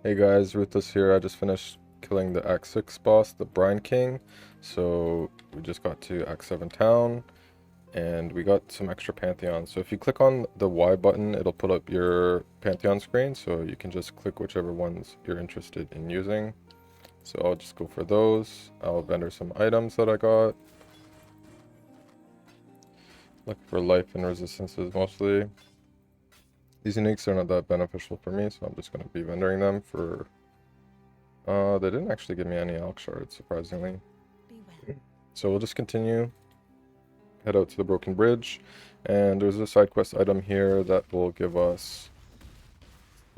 Hey guys, Ruthless here. I just finished killing the Act 6 boss, the Brine King. So we just got to Act 7 town and we got some extra Pantheons. So if you click on the Y button, it'll put up your Pantheon screen. So you can just click whichever ones you're interested in using. So I'll just go for those. I'll vendor some items that I got. Look for life and resistances mostly. These uniques are not that beneficial for me, so I'm just going to be vendoring them for... they didn't actually give me any Alk shards, surprisingly. So we'll just continue, head out to the Broken Bridge, and there's a side quest item here that will give us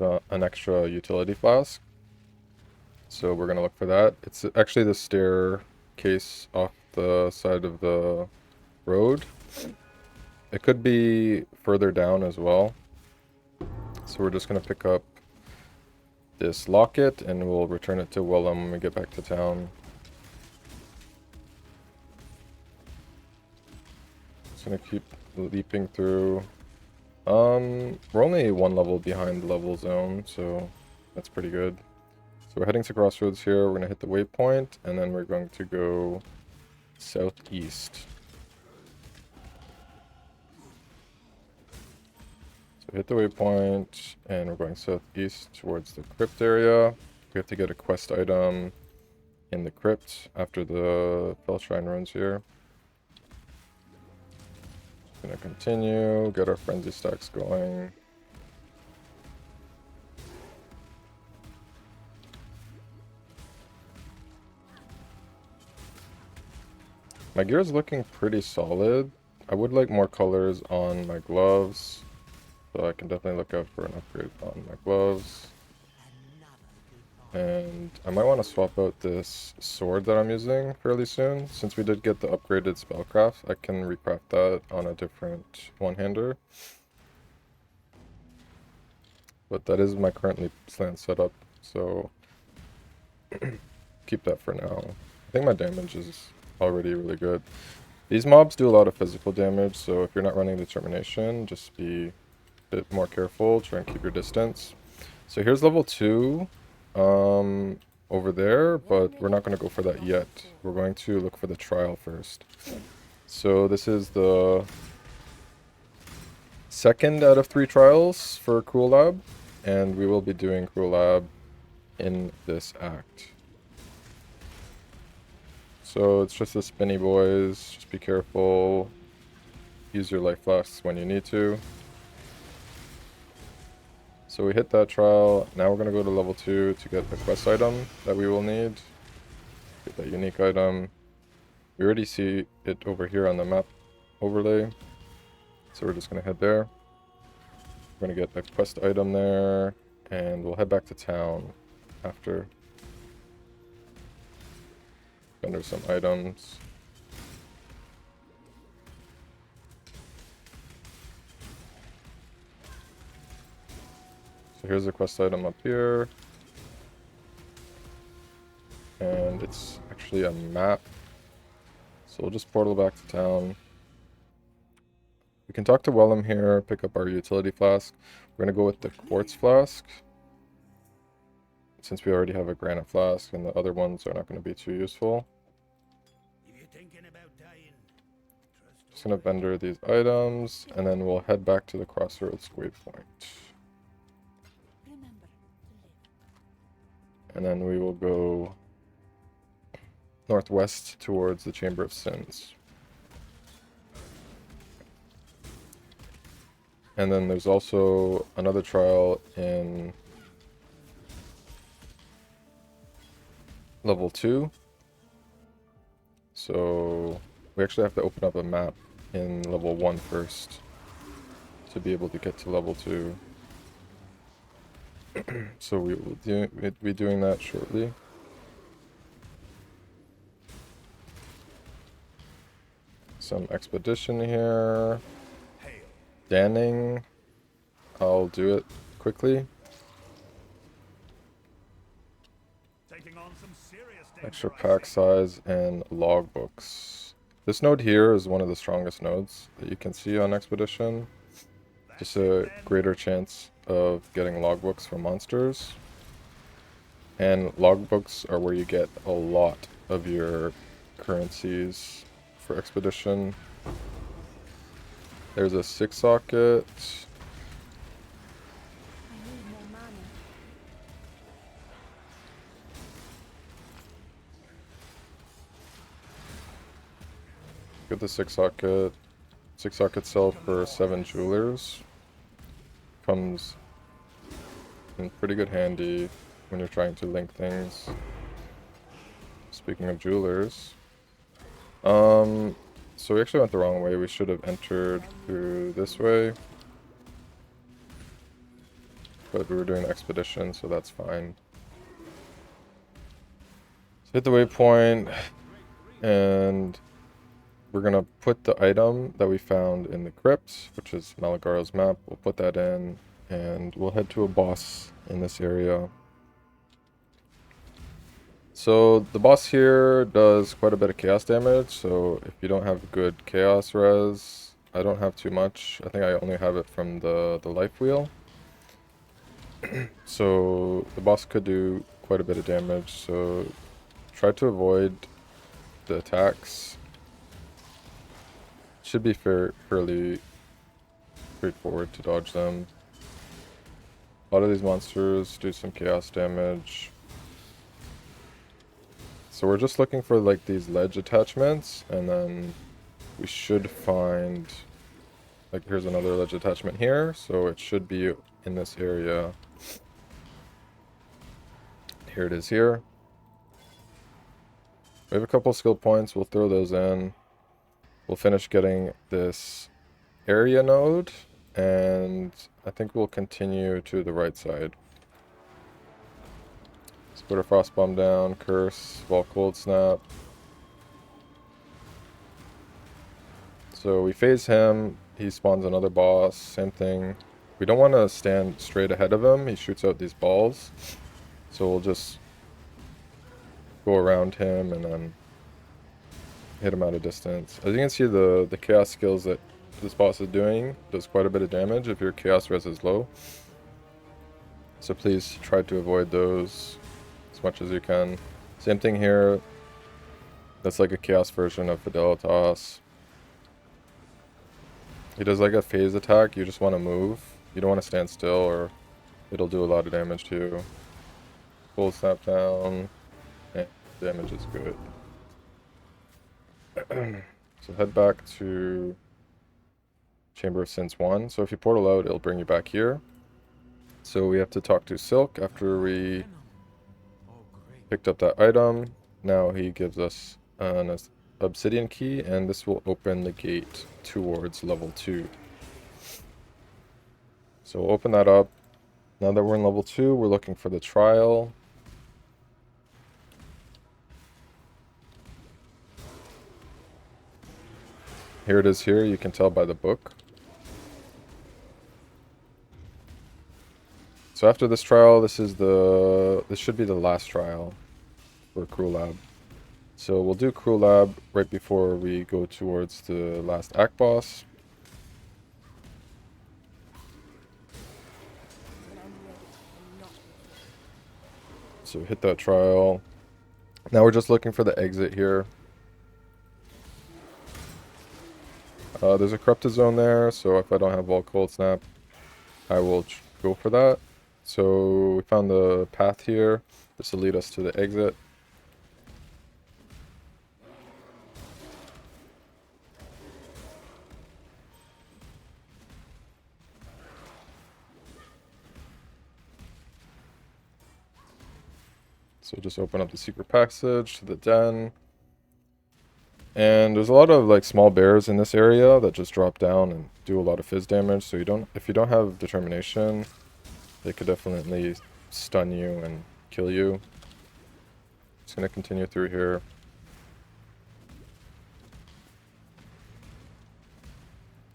an extra utility flask. So we're going to look for that. It's actually the staircase off the side of the road. It could be further down as well. So we're just going to pick up this locket and we'll return it to Willem when we get back to town. Just gonna keep leaping through. We're only one level behind the level zone, so that's pretty good. So we're heading to Crossroads here. We're gonna hit the waypoint and then we're going to go southeast. So hit the waypoint and we're going southeast towards the Crypt area. We have to get a quest item in the Crypt after the Fell Shrine ruins here. Gonna continue, get our frenzy stacks going. My gear is looking pretty solid. I would like more colors on my gloves, so I can definitely look out for an upgrade on my gloves. And I might want to swap out this sword that I'm using fairly soon. Since we did get the upgraded spellcraft, I can recraft that on a different one-hander. But that is my currently planned setup, so keep that for now. I think my damage is already really good. These mobs do a lot of physical damage, so if you're not running Determination, just be a bit more careful, try and keep your distance. So here's level 2 over there, but we're not going to go for that yet. We're going to look for the trial first. So this is the second out of 3 trials for Cruel Lab, and we will be doing Cruel Lab in this act. So it's just the spinny boys, just be careful, use your life flasks when you need to. So we hit that trial, now we're going to go to level 2 to get the quest item that we will need. Get that unique item. We already see it over here on the map overlay, so we're just going to head there. We're going to get a quest item there, and we'll head back to town after. Vendor some items. So here's a quest item up here. And it's actually a map. So we'll just portal back to town. We can talk to Willem here, pick up our utility flask. We're going to go with the quartz flask, since we already have a granite flask and the other ones are not going to be too useful. Just going to vendor these items, and then we'll head back to the Crossroads waypoint. And then we will go northwest towards the Chamber of Sins. And then there's also another trial in level 2. So we actually have to open up a map in level 1 first to be able to get to level 2. So we will be doing that shortly. Some expedition here. Danning. I'll do it quickly. Extra pack size and logbooks. This node here is one of the strongest nodes that you can see on Expedition. Just a greater chance of getting logbooks from monsters. And logbooks are where you get a lot of your currencies for expedition. There's a 6-socket. Get the 6-socket. 6-socket sell for 7 jewelers. Comes in pretty good handy when you're trying to link things. Speaking of jewelers. So we actually went the wrong way. We should have entered through this way. But we were doing an expedition, so that's fine. So hit the waypoint, and we're gonna put the item that we found in the crypt, which is Malagaro's map. We'll put that in, and we'll head to a boss in this area. So the boss here does quite a bit of chaos damage, so if you don't have good chaos res, I don't have too much. I think I only have it from the life wheel. So the boss could do quite a bit of damage, so try to avoid the attacks. Should be fairly straightforward to dodge them. A lot of these monsters do some chaos damage. So we're just looking for like these ledge attachments, and then we should find, like, here's another ledge attachment here, so it should be in this area. Here it is here. We have a couple skill points, we'll throw those in. We'll finish getting this area node, and I think we'll continue to the right side. Let's put our frost bomb down, curse, while cold snap. So we phase him, he spawns another boss, same thing. We don't want to stand straight ahead of him, he shoots out these balls. So we'll just go around him and then hit him at a distance. As you can see, the chaos skills that this boss is doing does quite a bit of damage if your chaos res is low. So please try to avoid those as much as you can. Same thing here. That's like a chaos version of Fidelitas. He does like a phase attack. You just want to move. You don't want to stand still or it'll do a lot of damage to you. Full snap down. And damage is good. So head back to Chamber of Sins 1. So if you portal out, it'll bring you back here. So we have to talk to Silk after we picked up that item. Now he gives us an obsidian key, and this will open the gate towards level 2. So we'll open that up. Now that we're in level 2, we're looking for the trial. Here it is here, you can tell by the book. So after this trial, this should be the last trial for Crew Lab. So we'll do Crew Lab right before we go towards the last act boss. So hit that trial. Now we're just looking for the exit here. There's a corrupted zone there, so if I don't have Wall Cold Snap, I will go for that. So we found the path here. This will lead us to the exit. So just open up the secret passage to the den. And there's a lot of like small bears in this area that just drop down and do a lot of fizz damage. So if you don't have determination, they could definitely stun you and kill you. Just gonna continue through here.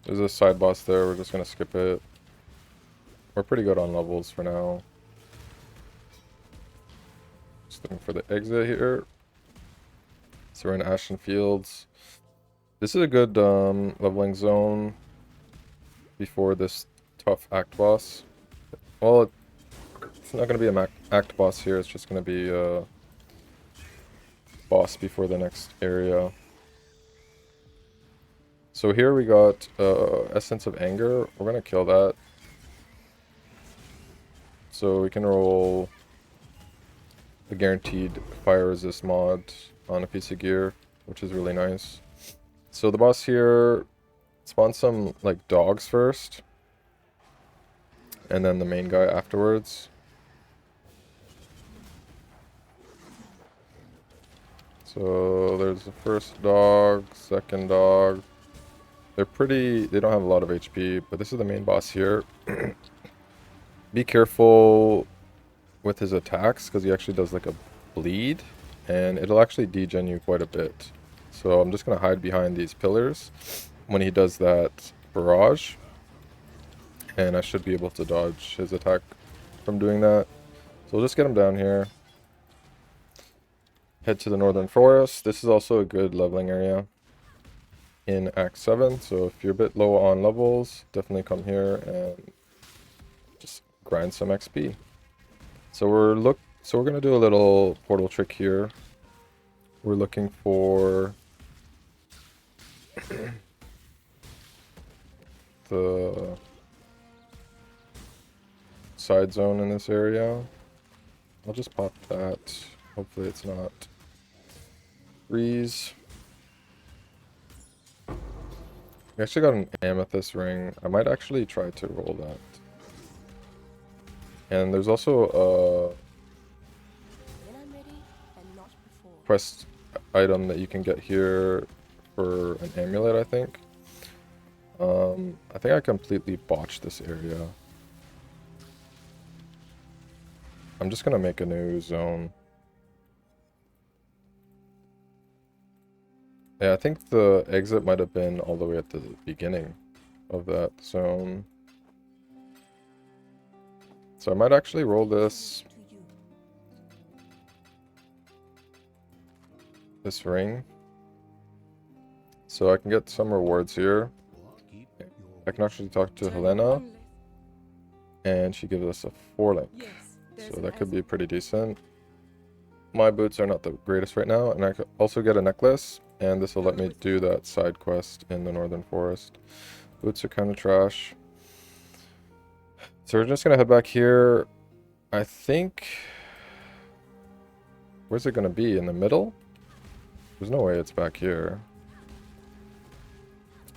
There's a side boss there, we're just gonna skip it. We're pretty good on levels for now. Just looking for the exit here. So we're in Ashen Fields. This is a good leveling zone before this tough act boss. Well, it's not going to be a act boss here, it's just going to be a boss before the next area. So here we got Essence of Anger. We're going to kill that. So we can roll a guaranteed fire resist mod on a piece of gear, which is really nice. So the boss here spawns some like dogs first, and then the main guy afterwards. So there's the first dog, second dog. They don't have a lot of HP, but this is the main boss here. Be careful with his attacks, because he actually does like a bleed, and it'll actually degen you quite a bit. So I'm just going to hide behind these pillars when he does that barrage, and I should be able to dodge his attack from doing that. So we'll just get him down here. Head to the northern forest. This is also a good leveling area in Act 7, so if you're a bit low on levels, definitely come here and just grind some XP. So we're going to do a little portal trick here. We're looking for the side zone in this area. I'll just pop that. Hopefully it's not freeze. We actually got an amethyst ring. I might actually try to roll that. And there's also a quest item that you can get here for an amulet, I think. I think I completely botched this area. I'm just gonna make a new zone. Yeah, I think the exit might have been all the way at the beginning of that zone. So I might actually roll this ring, so I can get some rewards here. I can actually talk to Helena, and she gives us a 4-link, so that could be pretty decent. My boots are not the greatest right now, and I could also get a necklace, and this will let me do that side quest in the northern forest. Boots are kind of trash. So we're just going to head back here. I think... Where's it going to be? In the middle? There's no way it's back here.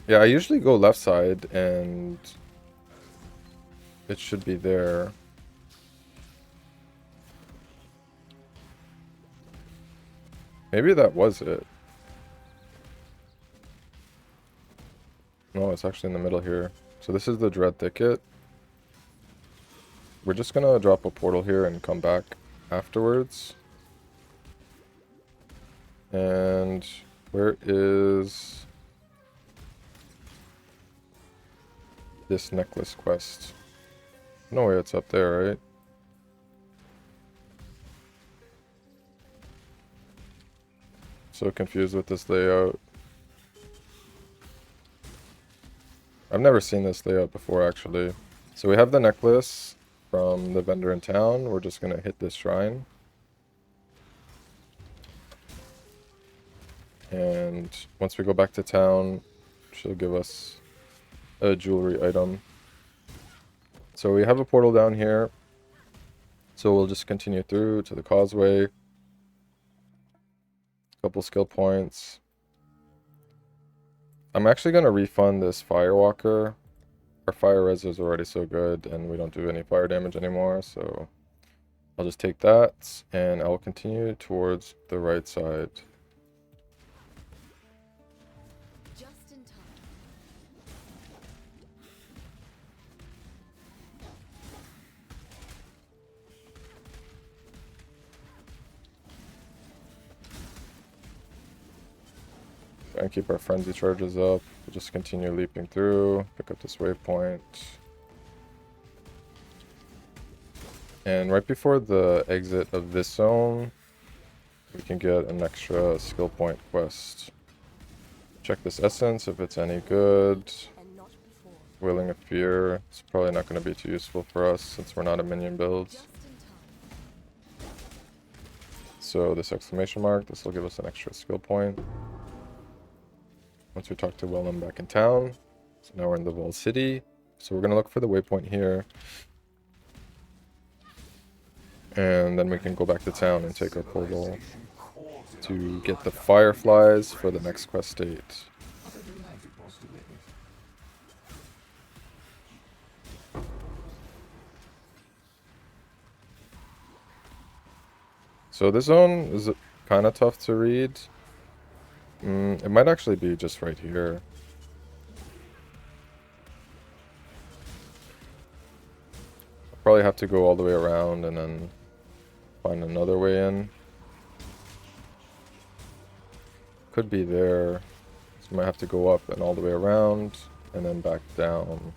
Yeah, I usually go left side, and it should be there. Maybe that was it. No, it's actually in the middle here. So this is the Dread Thicket. We're just gonna drop a portal here and come back afterwards. And where is this necklace quest? No way it's up there, right? So confused with this layout. I've never seen this layout before, actually. So we have the necklace from the vendor in town. We're just gonna hit this shrine. And once we go back to town, she'll give us a jewelry item. So we have a portal down here. So we'll just continue through to the causeway. Couple skill points. I'm actually going to refund this Firewalker. Our fire res is already so good and we don't do any fire damage anymore, so I'll just take that and I'll continue towards the right side. Just in time. Try and keep our frenzy charges up. We'll just continue leaping through, pick up this waypoint. And right before the exit of this zone, we can get an extra skill point quest. Check this essence if it's any good. Willing of Fear. It's probably not going to be too useful for us since we're not a minion build. Just in time. So this exclamation mark, this will give us an extra skill point. Once we talk to Willem back in town. So now we're in the Wall City. So we're going to look for the waypoint here. And then we can go back to town and take our portal to get the fireflies for the next quest state. So this zone is kind of tough to read. It might actually be just right here. I'll probably have to go all the way around and then find another way in. Could be there. So I might have to go up and all the way around and then back down.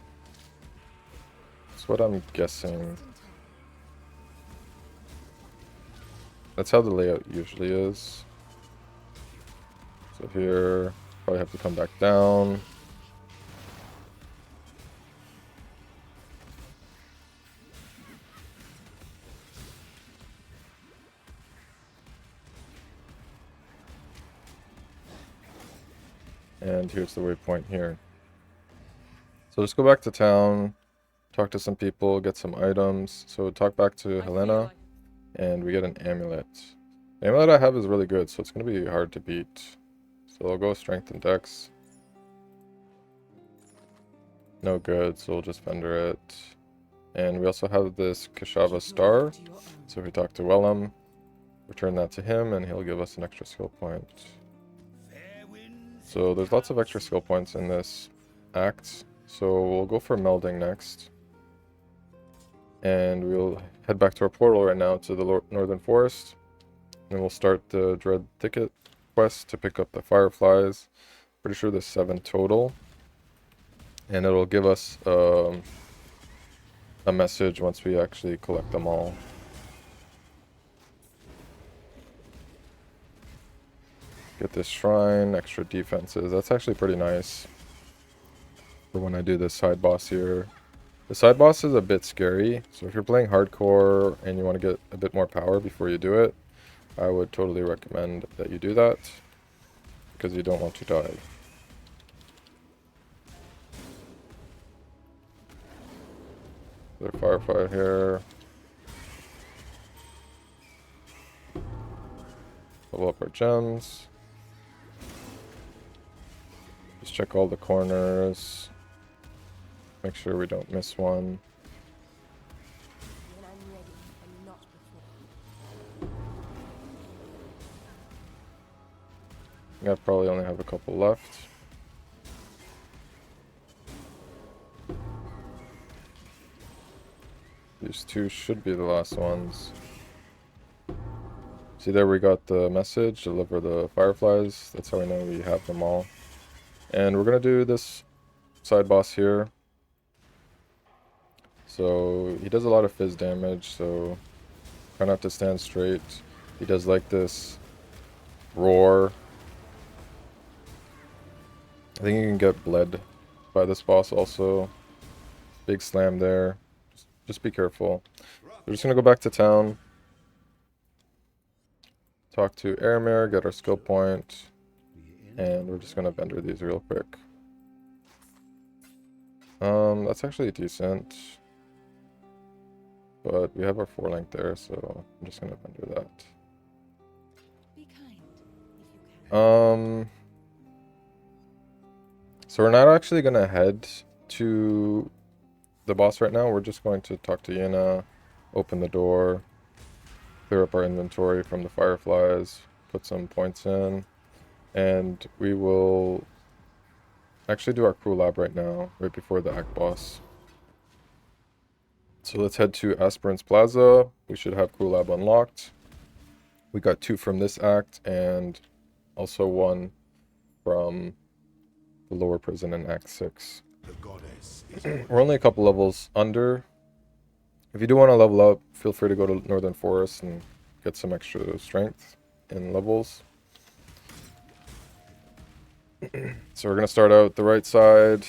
That's what I'm guessing. That's how the layout usually is. So here, probably have to come back down. And here's the waypoint here. So let's go back to town, talk to some people, get some items. So talk back to Helena, and we get an amulet. The amulet I have is really good, so it's going to be hard to beat. So I'll go strength and dex. No good, so we'll just vendor it. And we also have this Kashava star. So if we talk to Willem, return that to him, and he'll give us an extra skill point. So there's lots of extra skill points in this act. So we'll go for melding next. And we'll head back to our portal right now to the Northern Forest. And we'll start the Dread Thicket quest to pick up the fireflies. Pretty sure there's 7 total. And it'll give us a message once we actually collect them all. Get this shrine, extra defenses. That's actually pretty nice for when I do this side boss here. The side boss is a bit scary, so if you're playing hardcore and you want to get a bit more power before you do it, I would totally recommend that you do that, because you don't want to die. Another firefly here. Level up our gems. Just check all the corners. Make sure we don't miss one. I probably only have a couple left. These 2 should be the last ones. See there, we got the message, deliver the fireflies. That's how we know we have them all. And we're going to do this side boss here. So he does a lot of fizz damage, so kind of have to stand straight. He does like this roar. I think you can get bled by this boss also. Big slam there. Just be careful. We're just going to go back to town. Talk to Aramir, get our skill point. And we're just going to vendor these real quick. That's actually decent. But we have our 4 link there, so I'm just going to vendor that. Be kind, if you can. So we're not actually going to head to the boss right now. We're just going to talk to Yena, open the door, clear up our inventory from the fireflies, put some points in, and we will actually do our crew lab right now, right before the act boss. So let's head to Aspirant's Plaza. We should have crew lab unlocked. We got 2 from this act and also 1 from the lower prison in Act 6. We're only a couple levels under. If you do want to level up, feel free to go to Northern Forest and get some extra strength in levels. So we're going to start out the right side.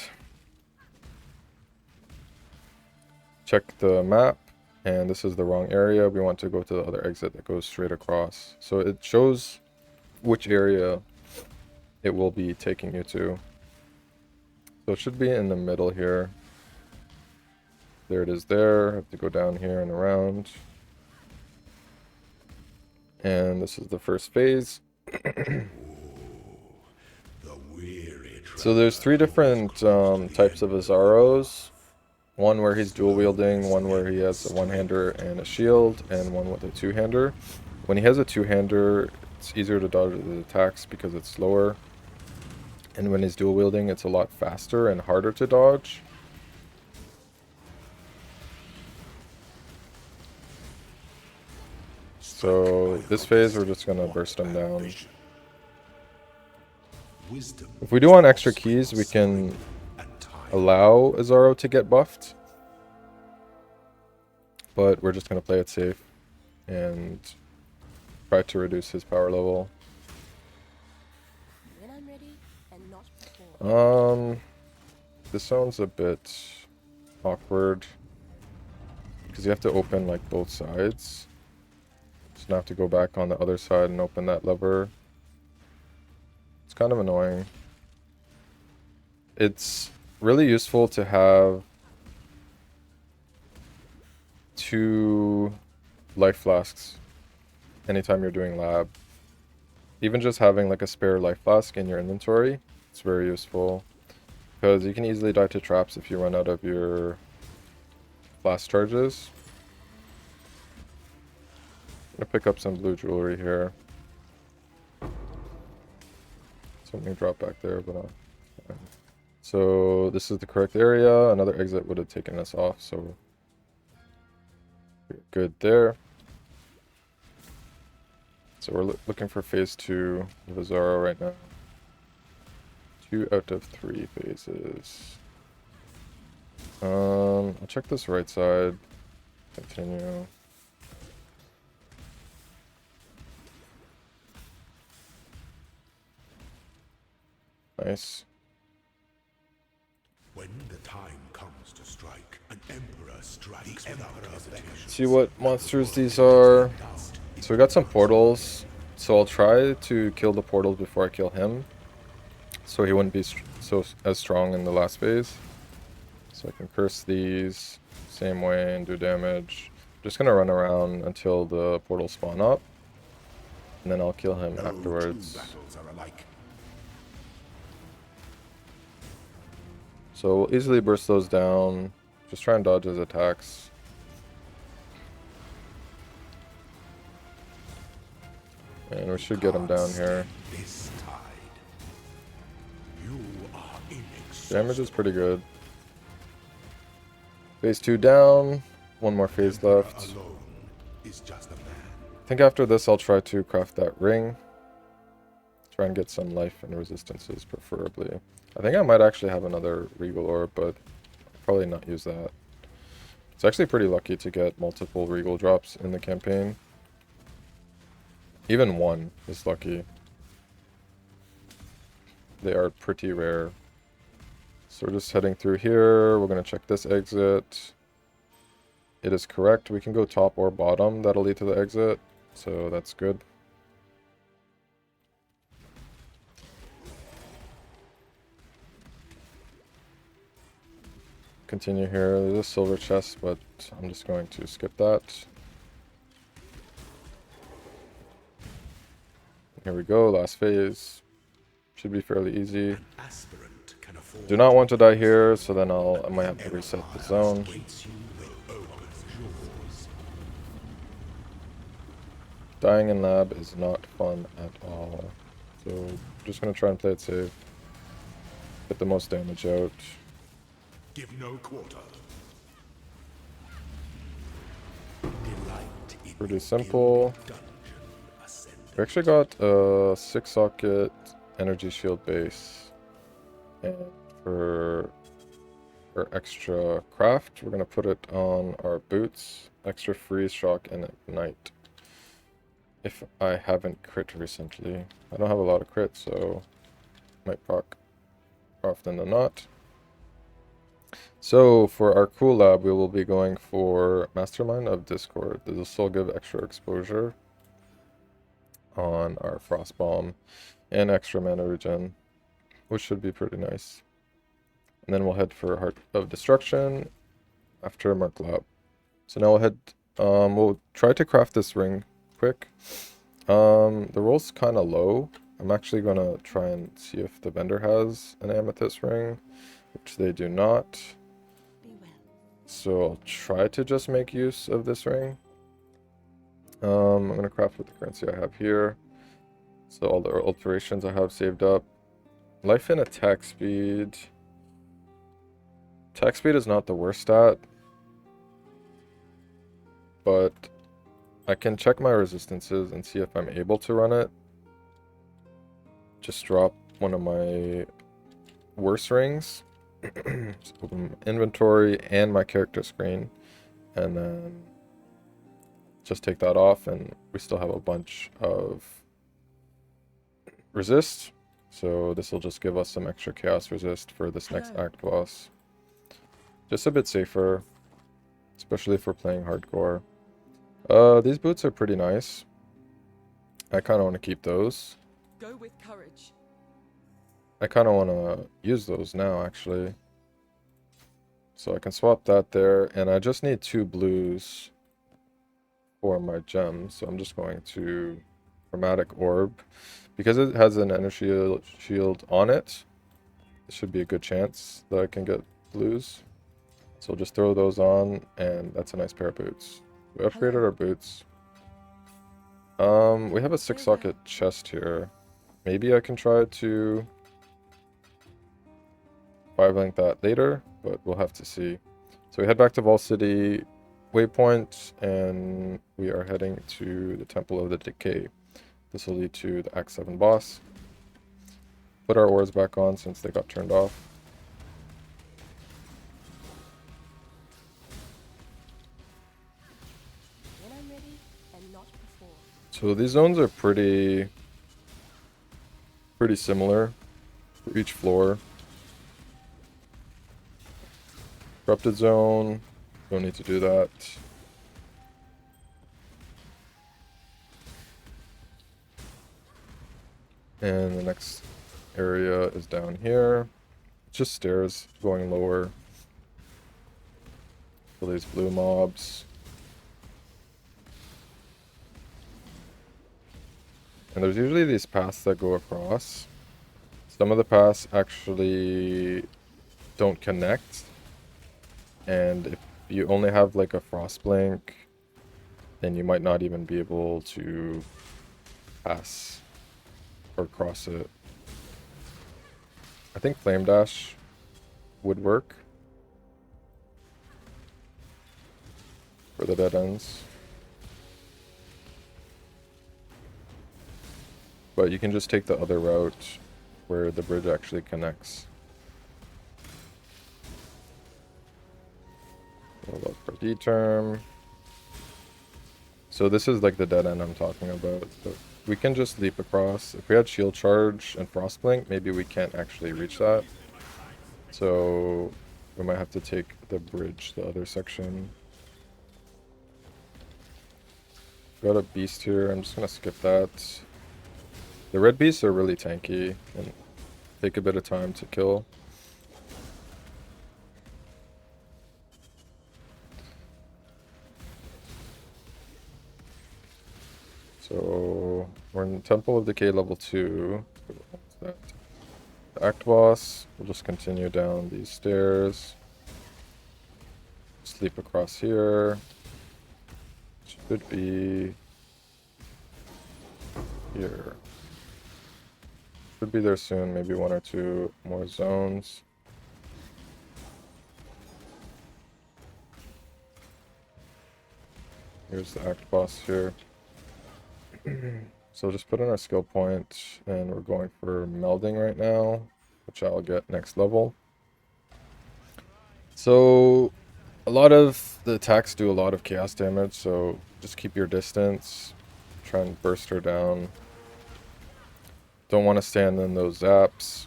Check the map. and this is the wrong area. We want to go to the other exit that goes straight across. So it shows which area it will be taking you to. So it should be in the middle here. There it is there. I have to go down here and around. And this is the first phase. So there's 3 different types of Azaros. One where he's dual wielding, one where he has a one-hander and a shield, and one with a two-hander. When he has a two-hander, it's easier to dodge the attacks because it's slower. And when he's dual wielding, it's a lot faster and harder to dodge. So this phase, we're just gonna burst him down. If we do want extra keys, we can allow Azaro to get buffed. But we're just gonna play it safe and try to reduce his power level. When I'm ready and not before. This sounds a bit awkward because you have to open like both sides. So now I have to go back on the other side and open that lever. It's kind of annoying. It's really useful to have 2 life flasks anytime you're doing lab. Even just having like a spare life flask in your inventory, it's very useful. Because you can easily die to traps if you run out of your flask charges. I'm gonna pick up some blue jewelry here. Something dropped back there, but so this is the correct area. Another exit would have taken us off, so we're good there. So we're looking for phase 2 of Azaro right now. 2 out of 3 phases. I'll check this right side. Continue. Nice. When the time comes to strike, an emperor strikes without hesitation. See what monsters these are. So we got some portals. So I'll try to kill the portals before I kill him, so he wouldn't be as strong in the last phase. So I can curse these same way and do damage. Just gonna run around until the portals spawn up, and then I'll kill him afterwards. So we'll easily burst those down. Just try and dodge his attacks. And we should get him down here. Damage is pretty good. Phase 2 down. 1 more phase left. I think after this I'll try to craft that ring. Try and get some life and resistances preferably. I think I might actually have another Regal Orb, but I'll probably not use that. It's actually pretty lucky to get multiple Regal drops in the campaign. Even 1 is lucky. They are pretty rare. So we're just heading through here. We're going to check this exit. It is correct. We can go top or bottom. That'll lead to the exit. So that's good. Continue here. There's a silver chest, but I'm just going to skip that. Here we go, last phase. Should be fairly easy. Do not want to die here, so then I might have to reset the zone. Dying in lab is not fun at all. So I'm just gonna try and play it safe. Get the most damage out. Give no quarter. Pretty simple. We actually got a 6-socket energy shield base. And for extra craft, we're going to put it on our boots. Extra freeze, shock, and ignite. If I haven't crit recently. I don't have a lot of crit, so might proc often than not. So for our cool lab, we will be going for Mastermind of Discord. This will give extra exposure on our Frost Bomb and extra mana regen, which should be pretty nice. And then we'll head for Heart of Destruction after Mark Lab. So now we'll try to craft this ring quick. The roll's kind of low. I'm actually gonna try and see if the vendor has an amethyst ring, which they do not. Be well. So I'll try to just make use of this ring. I'm gonna craft with the currency I have here. So all the alterations I have saved up. Life and attack speed. Attack speed is not the worst stat, but I can check my resistances and see if I'm able to run it. Just drop one of my worse rings. So inventory and my character screen, and then just take that off, and we still have a bunch of resist. So this will just give us some extra chaos resist for this next act boss. Just a bit safer, especially if we're playing hardcore. These boots are pretty nice. I kind of want to keep those. Go with courage. I kind of want to use those now, actually. So I can swap that there, and I just need 2 blues for my gems. So I'm just going to Chromatic Orb. Because it has an energy shield on it, it should be a good chance that I can get blues. So just throw those on, and that's a nice pair of boots. We upgraded our boots. We have a 6-socket chest here. Maybe I can try to 5-link that later, but we'll have to see. So we head back to Vol City waypoint, and we are heading to the Temple of the Decay. This will lead to the Act 7 boss. Put our ores back on since they got turned off. When I'm ready and not before. So these zones are pretty similar for each floor. Corrupted zone, don't need to do that. And the next area is down here. Just stairs going lower. For these blue mobs. And there's usually these paths that go across. Some of the paths actually don't connect. And if you only have like a frost blink, then you might not even be able to pass or cross it. I think Flame Dash would work for the dead ends. But you can just take the other route where the bridge actually connects. Hold up for D-term. So this is like the dead end I'm talking about. But we can just leap across. If we had shield charge and frost blink, maybe we can't actually reach that. So we might have to take the bridge, the other section. Got a beast here. I'm just gonna skip that. The red beasts are really tanky and take a bit of time to kill. So we're in Temple of Decay level 2. What's that? The Act Boss. We'll just continue down these stairs. Sleep across here. Should be here. Should be there soon, maybe 1 or 2 more zones. Here's the Act Boss here. So just put in our skill point, and we're going for melding right now, which I'll get next level. So a lot of the attacks do a lot of chaos damage, so just keep your distance. Try and burst her down. Don't want to stand in those zaps.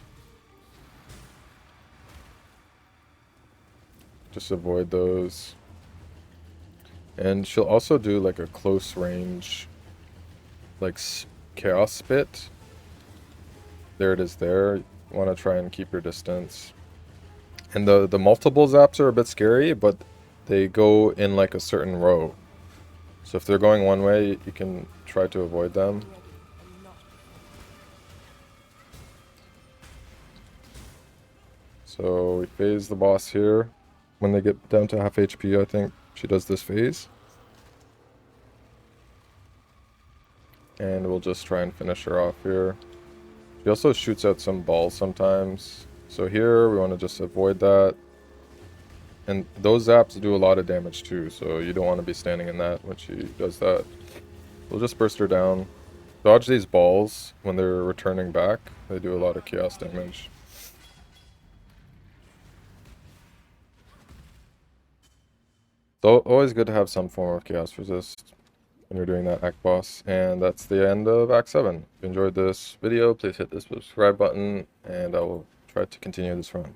Just avoid those. And she'll also do like a close range, like chaos spit. There it is there. You want to try and keep your distance. And the multiple zaps are a bit scary, but they go in like a certain row. So if they're going one way, you can try to avoid them. Ready and not before. So we phase the boss here. When they get down to half HP, I think she does this phase. And we'll just try and finish her off here. She also shoots out some balls sometimes. So here we want to just avoid that. And those zaps do a lot of damage too, so you don't want to be standing in that when she does that. We'll just burst her down. Dodge these balls when they're returning back. They do a lot of chaos damage. So always good to have some form of chaos resist when you're doing that act boss. And that's the end of Act 7. If you enjoyed this video, please hit the subscribe button, and I will try to continue this run.